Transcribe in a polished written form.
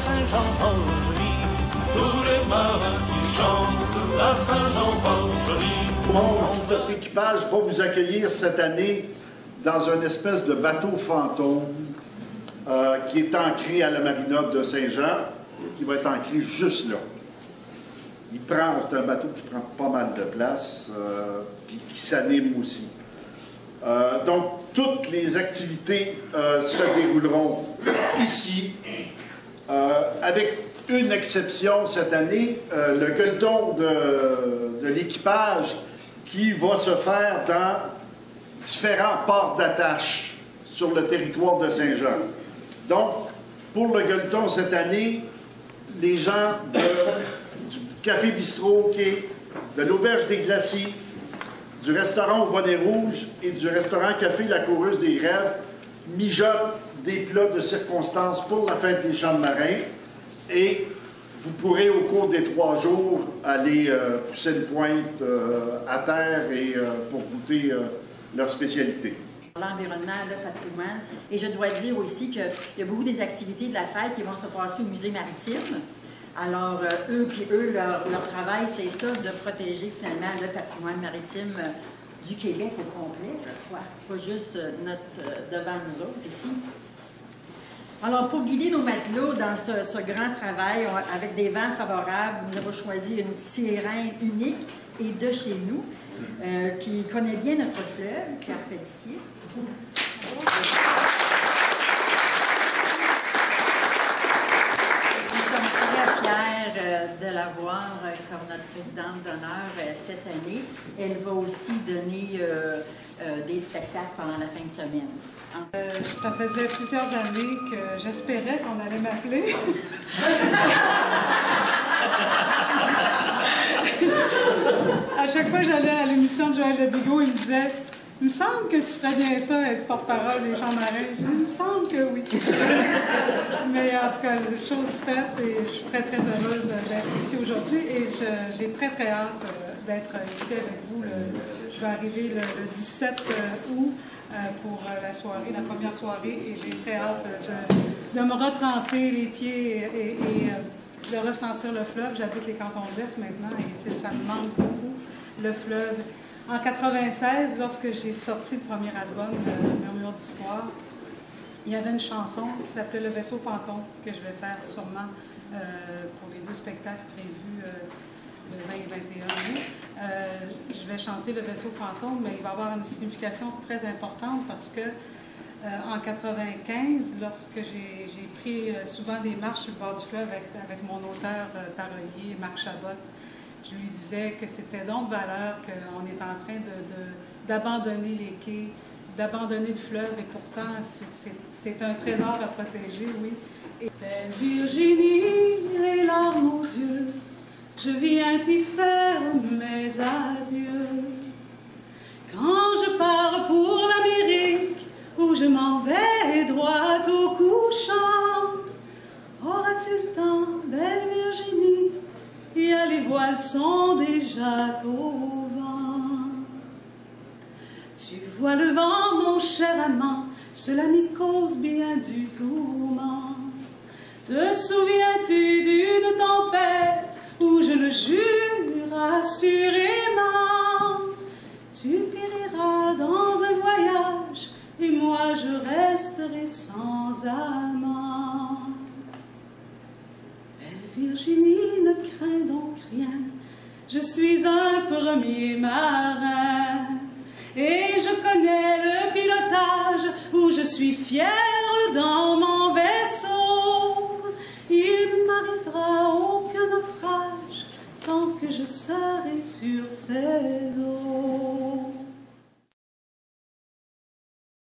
Saint-Jean-Port-Joli, tous les marins qui chantent la Saint-Jean-Port-Joli. Notre équipage va vous accueillir cette année dans une espèce de bateau fantôme qui est ancré à la marina de Saint-Jean, qui va être ancré juste là. C'est un bateau qui prend pas mal de place, puis qui s'anime aussi. Donc, toutes les activités se dérouleront ici, avec une exception cette année, le gueuleton de l'équipage qui va se faire dans différents ports d'attache sur le territoire de Saint-Jean. Donc, pour le gueuleton cette année, les gens du Café Bistrot, de l'Auberge des Glacis, du restaurant au Bonnet Rouge et du restaurant Café La Coureuse des Rêves mijotent des plats de circonstance pour la fête des Champs de Marins. Et vous pourrez, au cours des 3 jours, aller pousser une pointe à terre et pour goûter leur spécialité. L'environnement, le patrimoine. Et je dois dire aussi qu'il y a beaucoup des activités de la fête qui vont se passer au musée maritime. Alors, eux, leur travail, c'est ça, de protéger finalement le patrimoine maritime du Québec au complet, je crois. Pas juste devant nous autres, ici. Alors, pour guider nos matelots dans ce grand travail, avec des vents favorables, nous avons choisi une sirène unique et de chez nous, qui connaît bien notre fleuve, Carpentier. Nous sommes très fiers de l'avoir comme notre présidente d'honneur cette année. Elle va aussi donner des spectacles pendant la fin de semaine. Ça faisait plusieurs années que j'espérais qu'on allait m'appeler. À chaque fois que j'allais à l'émission de Joël Lebigot, il me disait « Il me semble que tu ferais bien ça, être porte-parole des Champs marins. » Je dis « Il me semble que oui. » Mais en tout cas, chose faite et je suis très, très heureuse d'être ici aujourd'hui et j'ai très, très hâte d'être ici avec vous. Je vais arriver le 17 août pour la soirée, la première soirée, et j'ai très hâte de me retremper les pieds et de ressentir le fleuve. J'habite les cantons de l'Est maintenant et ça me manque beaucoup, le fleuve. En 1996, lorsque j'ai sorti le premier album, Murmure d'Histoire, il y avait une chanson qui s'appelait Le Vaisseau Fantôme, que je vais faire sûrement pour les 2 spectacles prévus le 20 et 21 mai. Je vais chanter Le Vaisseau Fantôme, mais il va avoir une signification très importante parce que en 1995, lorsque j'ai pris souvent des marches sur le bord du fleuve avec mon auteur parolier, Marc Chabot, je lui disais que c'était donc valeur qu'on est en train d'abandonner les quais, d'abandonner le fleuve, et pourtant c'est un trésor à protéger, oui. Et belle Virginie, les larmes aux yeux, je viens t'y faire mes adieux. Quand je pars pour l'Amérique, où je m'en vais droit au couchant, auras-tu le temps, belle Virginie? Les voiles sont déjà au vent. Tu vois le vent, mon cher amant, cela m'y cause bien du tourment. Te souviens-tu d'une tempête où je le jure assurément, tu périras dans un voyage et moi je resterai sans amant. Belle Virginie, ne crains donc rien, je suis un premier marin et je connais le pilotage où je suis fière dans mon vaisseau. Il ne m'arrivera aucun naufrage tant que je serai sur ces